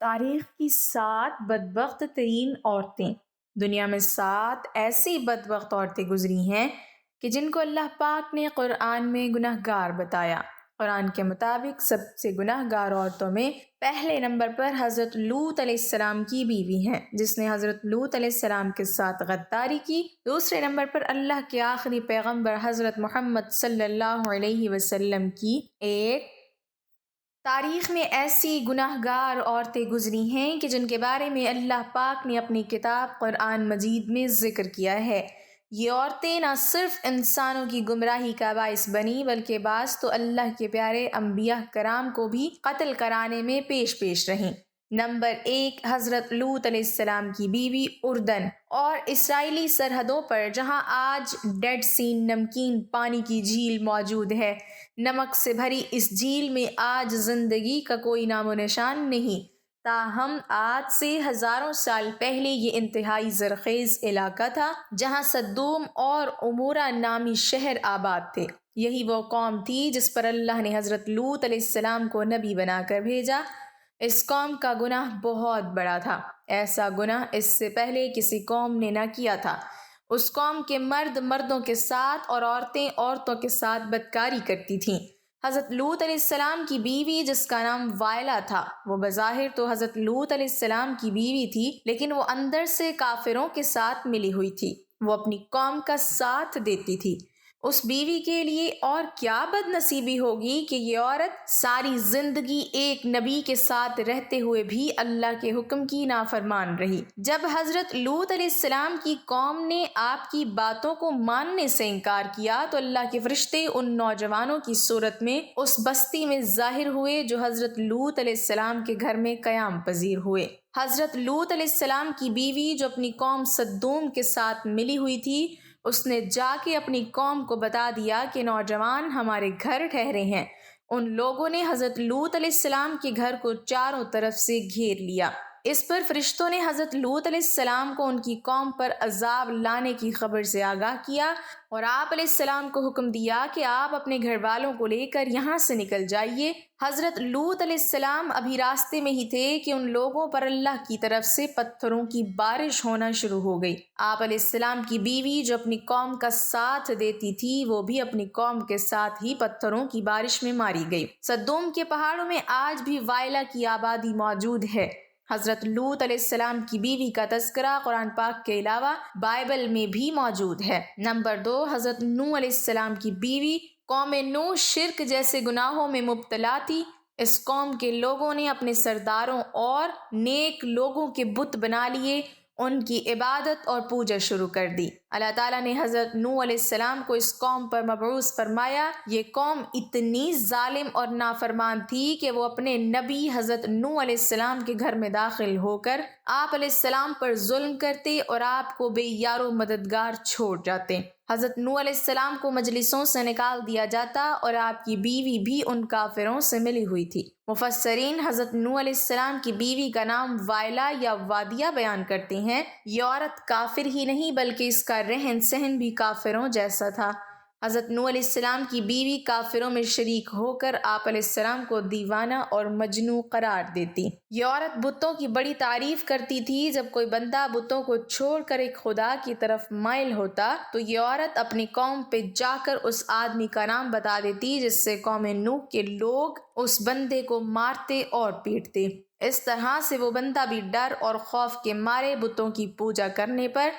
تاریخ کی 7 بدبخت ترین عورتیں۔ دنیا میں 7 ایسی بدبخت عورتیں گزری ہیں کہ جن کو اللہ پاک نے قرآن میں گناہ گار بتایا۔ قرآن کے مطابق سب سے گناہ گار عورتوں میں پہلے نمبر پر حضرت لوط علیہ السلام کی بیوی ہیں، جس نے حضرت لوط علیہ السلام کے ساتھ غداری کی۔ دوسرے نمبر پر اللہ کے آخری پیغمبر حضرت محمد صلی اللہ علیہ وسلم کی ایک تاریخ میں ایسی گناہ گار عورتیں گزری ہیں کہ جن کے بارے میں اللہ پاک نے اپنی کتاب قرآن مجید میں ذکر کیا ہے۔ یہ عورتیں نہ صرف انسانوں کی گمراہی کا باعث بنی بلکہ بعض تو اللہ کے پیارے انبیاء کرام کو بھی قتل کرانے میں پیش رہیں۔ نمبر 1، حضرت لوط علیہ السلام کی بیوی اردن اور اسرائیلی سرحدوں پر جہاں آج ڈیڈ سی نمکین پانی کی جھیل موجود ہے، نمک سے بھری اس جھیل میں آج زندگی کا کوئی نام و نشان نہیں، تاہم آج سے ہزاروں سال پہلے یہ انتہائی زرخیز علاقہ تھا جہاں سدوم اور عمورہ نامی شہر آباد تھے۔ یہی وہ قوم تھی جس پر اللہ نے حضرت لوط علیہ السلام کو نبی بنا کر بھیجا۔ اس قوم کا گناہ بہت بڑا تھا، ایسا گناہ اس سے پہلے کسی قوم نے نہ کیا تھا۔ اس قوم کے مرد مردوں کے ساتھ اور عورتیں عورتوں کے ساتھ بدکاری کرتی تھیں۔ حضرت لوط علیہ السلام کی بیوی جس کا نام وائلہ تھا، وہ بظاہر تو حضرت لوط علیہ السلام کی بیوی تھی، لیکن وہ اندر سے کافروں کے ساتھ ملی ہوئی تھی۔ وہ اپنی قوم کا ساتھ دیتی تھی۔ اس بیوی کے لیے اور کیا بد نصیبی ہوگی کہ یہ عورت ساری زندگی ایک نبی کے ساتھ رہتے ہوئے بھی اللہ کے حکم کی نافرمان رہی۔ جب حضرت لوط علیہ السلام کی قوم نے آپ کی باتوں کو ماننے سے انکار کیا تو اللہ کے فرشتے ان نوجوانوں کی صورت میں اس بستی میں ظاہر ہوئے جو حضرت لوط علیہ السلام کے گھر میں قیام پذیر ہوئے۔ حضرت لوط علیہ السلام کی بیوی جو اپنی قوم سدوم کے ساتھ ملی ہوئی تھی، اس نے جا کے اپنی قوم کو بتا دیا کہ نوجوان ہمارے گھر ٹھہرے ہیں۔ ان لوگوں نے حضرت لوط علیہ السلام کے گھر کو چاروں طرف سے گھیر لیا۔ اس پر فرشتوں نے حضرت لوط علیہ السلام کو ان کی قوم پر عذاب لانے کی خبر سے آگاہ کیا اور آپ علیہ السلام کو حکم دیا کہ آپ اپنے گھر والوں کو لے کر یہاں سے نکل جائیے۔ حضرت لوط علیہ السلام ابھی راستے میں ہی تھے کہ ان لوگوں پر اللہ کی طرف سے پتھروں کی بارش ہونا شروع ہو گئی۔ آپ علیہ السلام کی بیوی جو اپنی قوم کا ساتھ دیتی تھی، وہ بھی اپنی قوم کے ساتھ ہی پتھروں کی بارش میں ماری گئی۔ سدوم کے پہاڑوں میں آج بھی وائلہ کی آبادی موجود ہے۔ حضرت لوط علیہ السلام کی بیوی کا تذکرہ قرآن پاک کے علاوہ بائبل میں بھی موجود ہے۔ نمبر 2، حضرت نوح علیہ السلام کی بیوی۔ قوم نوح شرک جیسے گناہوں میں مبتلا تھی۔ اس قوم کے لوگوں نے اپنے سرداروں اور نیک لوگوں کے بت بنا لیے، ان کی عبادت اور پوجا شروع کر دی۔ اللہ تعالیٰ نے حضرت نوح علیہ السلام کو اس قوم پر مبعوث فرمایا۔ یہ قوم اتنی ظالم اور نافرمان تھی کہ وہ اپنے نبی حضرت نوح علیہ السلام کے گھر میں داخل ہو کر آپ علیہ السلام پر ظلم کرتے اور آپ کو بے یار و مددگار چھوڑ جاتے۔ حضرت نوح علیہ السلام کو مجلسوں سے نکال دیا جاتا اور آپ کی بیوی بھی ان کافروں سے ملی ہوئی تھی۔ مفسرین حضرت نوح علیہ السلام کی بیوی کا نام وائلہ یا وادیہ بیان کرتے ہیں۔ یہ عورت کافر ہی نہیں بلکہ اس کا رہن سہن بھی کافروں جیسا تھا۔ حضرت نوح علیہ السلام کی بیوی کافروں میں شریک ہو کر آپ علیہ السلام کو دیوانہ اور مجنوں قرار دیتی۔ یہ عورت بتوں کی بڑی تعریف کرتی تھی۔ جب کوئی بندہ بتوں کو چھوڑ کر ایک خدا کی طرف مائل ہوتا تو یہ عورت اپنی قوم پہ جا کر اس آدمی کا نام بتا دیتی، جس سے قوم نوح کے لوگ اس بندے کو مارتے اور پیٹتے۔ اس طرح سے وہ بندہ بھی ڈر اور خوف کے مارے بتوں کی پوجا کرنے پر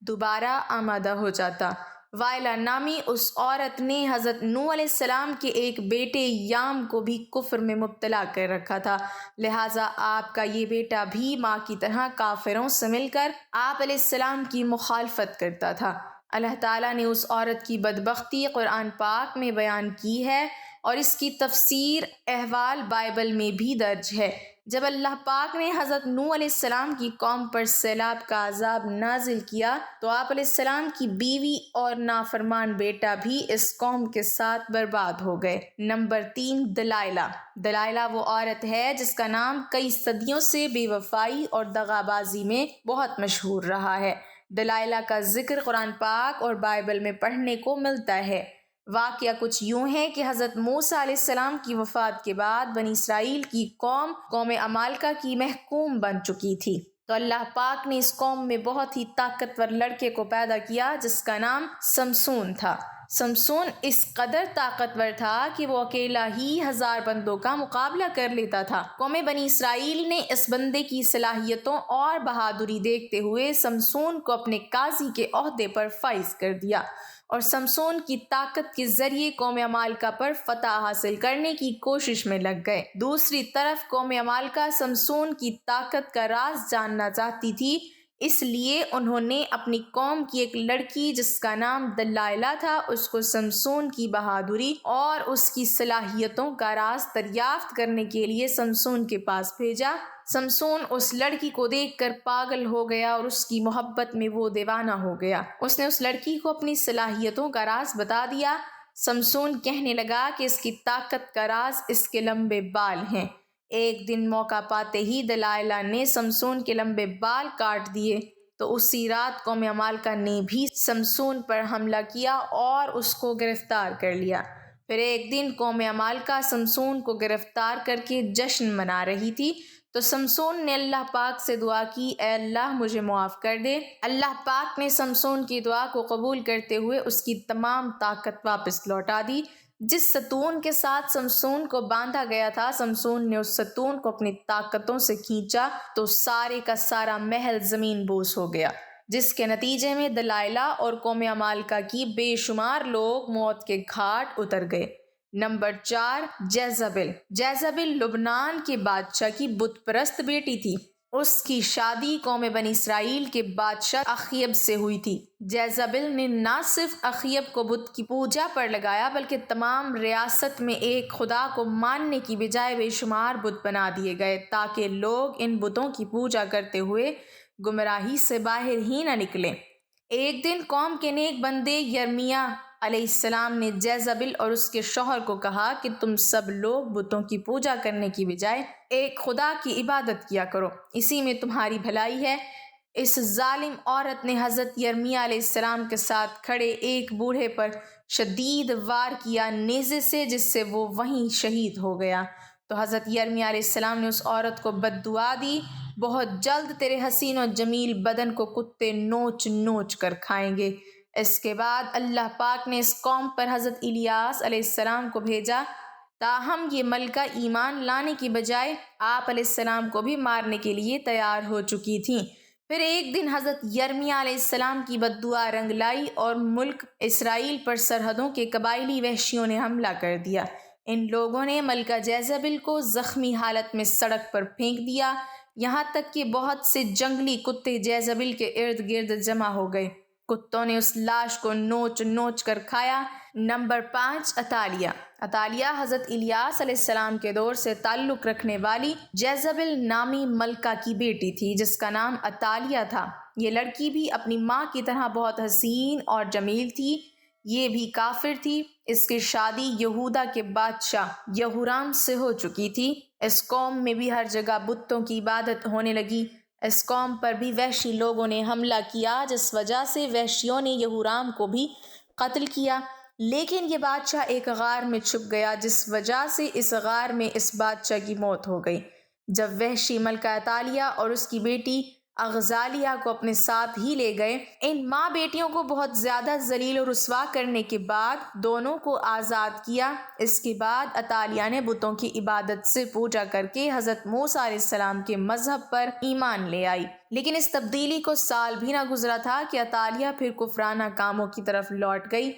دوبارہ آمادہ ہو جاتا۔ وائلہ نامی اس عورت نے حضرت نوح علیہ السلام کے ایک بیٹے یام کو بھی کفر میں مبتلا کر رکھا تھا، لہٰذا آپ کا یہ بیٹا بھی ماں کی طرح کافروں سے مل کر آپ علیہ السلام کی مخالفت کرتا تھا۔ اللہ تعالیٰ نے اس عورت کی بدبختی قرآن پاک میں بیان کی ہے اور اس کی تفسیر احوال بائبل میں بھی درج ہے۔ جب اللہ پاک نے حضرت نوح علیہ السلام کی قوم پر سیلاب کا عذاب نازل کیا تو آپ علیہ السلام کی بیوی اور نافرمان بیٹا بھی اس قوم کے ساتھ برباد ہو گئے۔ نمبر 3، دلائلہ۔ دلائلہ وہ عورت ہے جس کا نام کئی صدیوں سے بے وفائی اور دغا بازی میں بہت مشہور رہا ہے۔ دلائلہ کا ذکر قرآن پاک اور بائبل میں پڑھنے کو ملتا ہے۔ واقعہ کچھ یوں ہے کہ حضرت موسیٰ علیہ السلام کی وفات کے بعد بنی اسرائیل کی قوم عمالقہ کی محکوم بن چکی تھی، تو اللہ پاک نے اس قوم میں بہت ہی طاقتور لڑکے کو پیدا کیا جس کا نام سمسون تھا۔ سمسون اس قدر طاقتور تھا کہ وہ اکیلا ہی 1000 بندوں کا مقابلہ کر لیتا تھا۔ قوم بنی اسرائیل نے اس بندے کی صلاحیتوں اور بہادری دیکھتے ہوئے سمسون کو اپنے قاضی کے عہدے پر فائز کر دیا اور سمسون کی طاقت کے ذریعے قوم عمالقہ پر فتح حاصل کرنے کی کوشش میں لگ گئے۔ دوسری طرف قوم عمالقہ سمسون کی طاقت کا راز جاننا چاہتی تھی، اس لیے انہوں نے اپنی قوم کی ایک لڑکی جس کا نام دلائلہ تھا، اس کو سمسون کی بہادری اور اس کی صلاحیتوں کا راز دریافت کرنے کے لیے سمسون کے پاس بھیجا۔ سمسون اس لڑکی کو دیکھ کر پاگل ہو گیا اور اس کی محبت میں وہ دیوانہ ہو گیا۔ اس نے اس لڑکی کو اپنی صلاحیتوں کا راز بتا دیا۔ سمسون کہنے لگا کہ اس کی طاقت کا راز اس کے لمبے بال ہیں۔ ایک دن موقع پاتے ہی دلائلہ نے سمسون کے لمبے بال کاٹ دیے، تو اسی رات قوم عمالقہ نے بھی سمسون پر حملہ کیا اور اس کو گرفتار کر لیا۔ پھر ایک دن قوم عمالقہ سمسون کو گرفتار کر کے جشن منا رہی تھی، تو سمسون نے اللہ پاک سے دعا کی، اے اللہ مجھے معاف کر دے۔ اللہ پاک نے سمسون کی دعا کو قبول کرتے ہوئے اس کی تمام طاقت واپس لوٹا دی۔ جس ستون کے ساتھ سمسون کو باندھا گیا تھا، سمسون نے اس ستون کو اپنی طاقتوں سے کھینچا تو سارے کا سارا محل زمین بوس ہو گیا، جس کے نتیجے میں دلائلہ اور قوم عمالقہ کی بے شمار لوگ موت کے گھاٹ اتر گئے۔ نمبر 4، جیزبل۔ جیزبل لبنان کے بادشاہ کی بت پرست بیٹی تھی۔ اس کی شادی قوم بنی اسرائیل کے بادشاہ اخیب سے ہوئی تھی۔ جیزبل نے نہ صرف اخیب کو بت کی پوجا پر لگایا بلکہ تمام ریاست میں ایک خدا کو ماننے کی بجائے بے شمار بت بنا دیے گئے تاکہ لوگ ان بتوں کی پوجا کرتے ہوئے گمراہی سے باہر ہی نہ نکلیں۔ ایک دن قوم کے نیک بندے یرمیہ علیہ السلام نے جیزبل اور اس کے شوہر کو کہا کہ تم سب لوگ بتوں کی پوجا کرنے کی بجائے ایک خدا کی عبادت کیا کرو، اسی میں تمہاری بھلائی ہے۔ اس ظالم عورت نے حضرت یرمیہ علیہ السلام کے ساتھ کھڑے ایک بوڑھے پر شدید وار کیا نیزے سے، جس سے وہ وہیں شہید ہو گیا۔ تو حضرت یرمیہ علیہ السلام نے اس عورت کو بد دعا دی، بہت جلد تیرے حسین و جمیل بدن کو کتے نوچ نوچ کر کھائیں گے۔ اس کے بعد اللہ پاک نے اس قوم پر حضرت الیاس علیہ السلام کو بھیجا، تاہم یہ ملکہ ایمان لانے کی بجائے آپ علیہ السلام کو بھی مارنے کے لیے تیار ہو چکی تھیں۔ پھر ایک دن حضرت یرمیہ علیہ السلام کی بد دعا رنگ لائی اور ملک اسرائیل پر سرحدوں کے قبائلی وحشیوں نے حملہ کر دیا۔ ان لوگوں نے ملکہ جیزبل کو زخمی حالت میں سڑک پر پھینک دیا، یہاں تک کہ بہت سے جنگلی کتے جیزبل کے ارد گرد جمع ہو گئے۔ کتوں نے اس لاش کو نوچ نوچ کر کھایا۔ نمبر 5، عطالیہ۔ عطالیہ حضرت الیاس علیہ السلام کے دور سے تعلق رکھنے والی جیزبل نامی ملکہ کی بیٹی تھی جس کا نام عطالیہ تھا۔ یہ لڑکی بھی اپنی ماں کی طرح بہت حسین اور جمیل تھی، یہ بھی کافر تھی۔ اس کی شادی یہودا کے بادشاہ یہورام سے ہو چکی تھی۔ اس قوم میں بھی ہر جگہ بتوں کی عبادت ہونے لگی۔ اس قوم پر بھی وحشی لوگوں نے حملہ کیا، جس وجہ سے وحشیوں نے یہورام کو بھی قتل کیا، لیکن یہ بادشاہ ایک غار میں چھپ گیا، جس وجہ سے اس غار میں اس بادشاہ کی موت ہو گئی۔ جب وحشی ملکہ عطالیہ اور اس کی بیٹی اغزالیہ کو اپنے ساتھ ہی لے گئے، ان ماں بیٹیوں کو بہت زیادہ ذلیل و رسوا کرنے کے بعد دونوں کو آزاد کیا۔ اس کے بعد عطالیہ نے بتوں کی عبادت سے پوجا کر کے حضرت موسیٰ علیہ السلام کے مذہب پر ایمان لے آئی، لیکن اس تبدیلی کو سال بھی نہ گزرا تھا کہ عطالیہ پھر کفرانہ کاموں کی طرف لوٹ گئی۔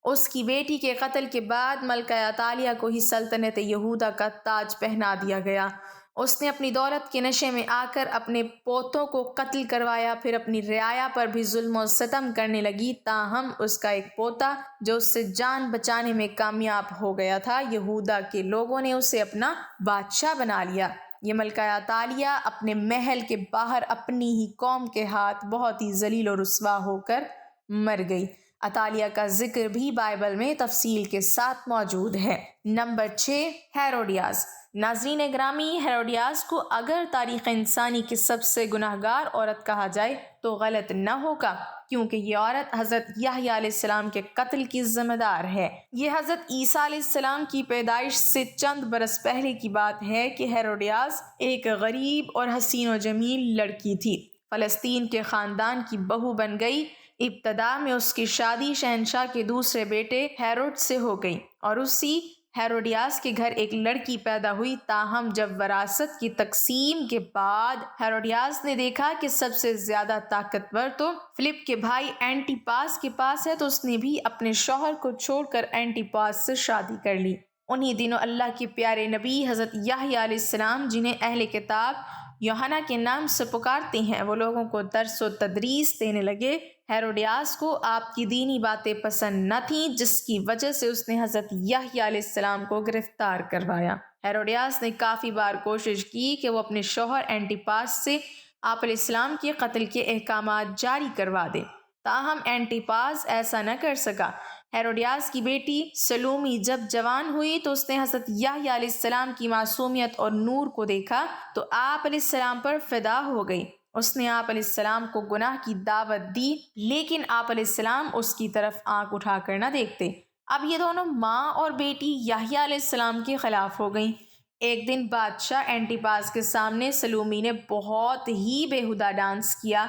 اس کی بیٹی کے قتل کے بعد ملکہ عطالیہ کو ہی سلطنت یہودا کا تاج پہنا دیا گیا۔ اس نے اپنی دولت کے نشے میں آ کر اپنے پوتوں کو قتل کروایا، پھر اپنی رعایا پر بھی ظلم و ستم کرنے لگی، تاہم اس کا ایک پوتا جو اس سے جان بچانے میں کامیاب ہو گیا تھا، یہودا کے لوگوں نے اسے اپنا بادشاہ بنا لیا۔ یہ ملکہ عطالیہ اپنے محل کے باہر اپنی ہی قوم کے ہاتھ بہت ہی ذلیل و رسوا ہو کر مر گئی۔ عطالیہ کا ذکر بھی بائبل میں تفصیل کے ساتھ موجود ہے۔ Number 6، Herodias. ناظرین گرامی، ہیروڈیاس کو اگر تاریخ انسانی کی سب سے گناہ گار عورت کہا جائے تو غلط نہ ہوگا، کیونکہ یہ عورت حضرت یحییٰ علیہ السلام کے قتل کی ذمہ دار ہے۔ یہ حضرت عیسیٰ علیہ السلام کی پیدائش سے چند برس پہلے کی بات ہے کہ ہیروڈیاس ایک غریب اور حسین و جمیل لڑکی تھی۔ فلسطین کے خاندان کی بہو بن گئی۔ ابتدا میں اس کی شادی شہنشاہ کے دوسرے بیٹے ہیروڈ سے ہو گئی اور اسی ہیروڈیاس کے گھر ایک لڑکی پیدا ہوئی۔ تاہم جب وراثت کی تقسیم کے بعد ہیروڈیاس نے دیکھا کہ سب سے زیادہ طاقتور تو فلپ کے بھائی اینٹیپاس کے پاس ہے، تو اس نے بھی اپنے شوہر کو چھوڑ کر اینٹیپاس سے شادی کر لی۔ انہی دنوں اللہ کے پیارے نبی حضرت یحییٰ علیہ السلام، جنہیں اہل کتاب یوحنا کے نام سے پکارتے ہیں، وہ لوگوں کو درس و تدریس دینے لگے۔ ہیروڈیاس کو آپ کی دینی باتیں پسند نہ تھیں، جس کی وجہ سے اس نے حضرت یحییٰ علیہ السلام کو گرفتار کروایا۔ ہیروڈیاس نے کافی بار کوشش کی کہ وہ اپنے شوہر اینٹیپاس سے آپ علیہ السلام کے قتل کے احکامات جاری کروا دے، تاہم اینٹیپاس ایسا نہ کر سکا۔ ہیروڈیاس کی بیٹی سلومی جب جوان ہوئی تو اس نے حضرت یحییٰ علیہ السلام کی معصومیت اور نور کو دیکھا تو آپ علیہ السلام پر فدا ہو گئی۔ اس نے آپ علیہ السلام کو گناہ کی دعوت دی، لیکن آپ علیہ السلام اس کی طرف آنکھ اٹھا کر نہ دیکھتے۔ اب یہ دونوں ماں اور بیٹی یحییٰ علیہ السلام کے خلاف ہو گئیں۔ ایک دن بادشاہ اینٹیپاس کے سامنے سلومی نے بہت ہی بیہودہ ڈانس کیا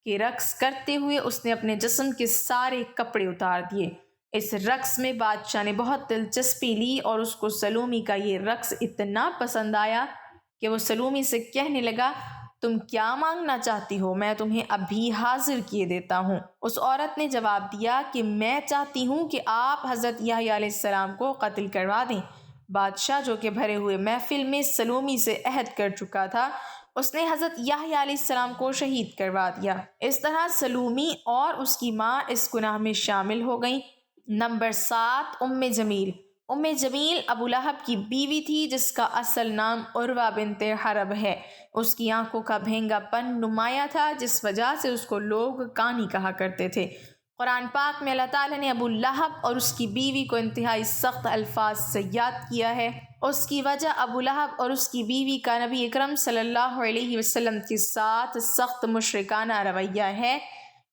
کہ رقص کرتے ہوئے اس نے اپنے جسم کے سارے کپڑے اتار دیے۔ اس رقص میں بادشاہ نے بہت دلچسپی لی اور اس کو سلومی کا یہ رقص اتنا پسند آیا کہ وہ سلومی سے کہنے لگا، تم کیا مانگنا چاہتی ہو؟ میں تمہیں ابھی حاضر کیے دیتا ہوں۔ اس عورت نے جواب دیا کہ میں چاہتی ہوں کہ آپ حضرت یحییٰ علیہ السلام کو قتل کروا دیں۔ بادشاہ، جو کہ بھرے ہوئے محفل میں سلومی سے عہد کر چکا تھا، اس نے حضرت یحییٰ علیہ السلام کو شہید کروا دیا۔ اس طرح سلومی اور اس کی ماں اس گناہ میں شامل ہو گئیں۔ نمبر 7، ام جمیل۔ ام جمیل ابو لہب کی بیوی تھی، جس کا اصل نام عروہ بنت حرب ہے۔ اس کی آنکھوں کا بھینگا پن نمایاں تھا، جس وجہ سے اس کو لوگ کانی کہا کرتے تھے۔ قرآن پاک میں اللہ تعالیٰ نے ابو لہب اور اس کی بیوی کو انتہائی سخت الفاظ سے یاد کیا ہے۔ اس کی وجہ ابو لہب اور اس کی بیوی کا نبی اکرم صلی اللہ علیہ وسلم کے ساتھ سخت مشرکانہ رویہ ہے۔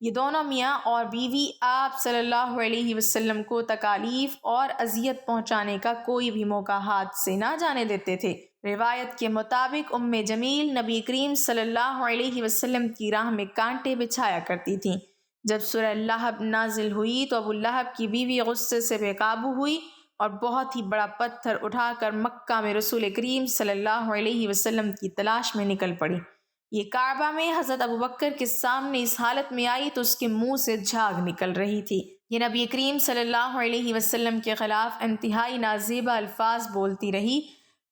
یہ دونوں میاں اور بیوی آپ صلی اللہ علیہ وسلم کو تکالیف اور اذیت پہنچانے کا کوئی بھی موقع ہاتھ سے نہ جانے دیتے تھے۔ روایت کے مطابق ام جمیل نبی کریم صلی اللہ علیہ وسلم کی راہ میں کانٹے بچھایا کرتی تھیں۔ جب سورہ لہب نازل ہوئی تو ابو لہب کی بیوی غصے سے بے قابو ہوئی اور بہت ہی بڑا پتھر اٹھا کر مکہ میں رسول کریم صلی اللہ علیہ وسلم کی تلاش میں نکل پڑی۔ یہ کعبہ میں حضرت ابوبکر کے سامنے اس حالت میں آئی تو اس کے منہ سے جھاگ نکل رہی تھی۔ یہ نبی کریم صلی اللہ علیہ وسلم کے خلاف انتہائی نازیبا الفاظ بولتی رہی،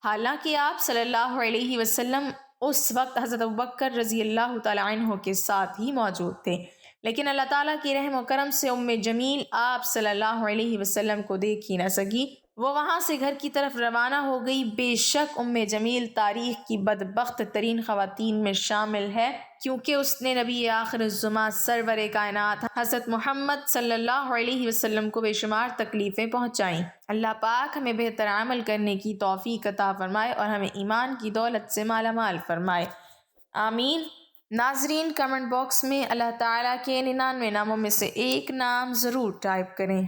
حالانکہ آپ صلی اللہ علیہ وسلم اس وقت حضرت ابوبکر رضی اللہ تعالیٰ عنہ کے ساتھ ہی موجود تھے، لیکن اللہ تعالیٰ کی رحم و کرم سے ام جمیل آپ صلی اللہ علیہ وسلم کو دیکھ ہی نہ سکی۔ وہ وہاں سے گھر کی طرف روانہ ہو گئی۔ بے شک ام جمیل تاریخ کی بدبخت ترین خواتین میں شامل ہے، کیونکہ اس نے نبی آخر الزماں سرور کائنات حضرت محمد صلی اللہ علیہ وسلم کو بے شمار تکلیفیں پہنچائیں۔ اللہ پاک ہمیں بہتر عمل کرنے کی توفیق عطا فرمائے اور ہمیں ایمان کی دولت سے مالا مال فرمائے، آمین۔ ناظرین، کمنٹ باکس میں اللہ تعالیٰ کے 99 ناموں میں سے ایک نام ضرور ٹائپ کریں۔